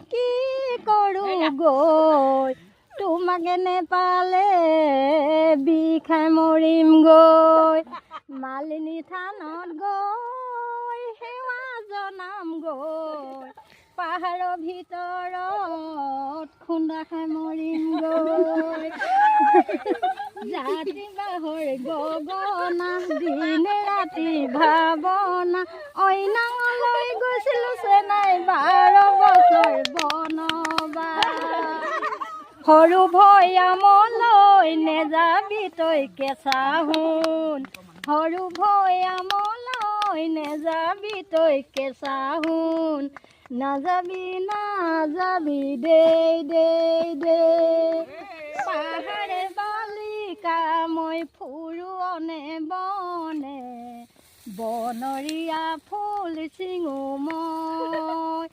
কি কৰোঁ গৈ তোমাকে নেপালে বিষাই মৰিম গৈ মালিনী থানত গৈ সেৱা জনাম গৈ পাহাৰৰ ভিতৰত খুন্দা খাই মৰিম গৈ জাতি বাহৰ গগনা দিনে ৰাতি ভাৱনা অইনাঙলৈ গৈছিলোঁ চেনাই 12 বছৰ বনবাস সৰু ভৈয়ামলৈ নেযাবি তই কেঁচা সোণ সৰু ভৈয়ামলৈ নেযাবি তই কেঁচা সোণ নাযাবি নাযাবি দেই দেই দেই পাহাৰে বালিকা মই ফুৰো অনে বনে বনৰীয়া ফুল চিঙো মই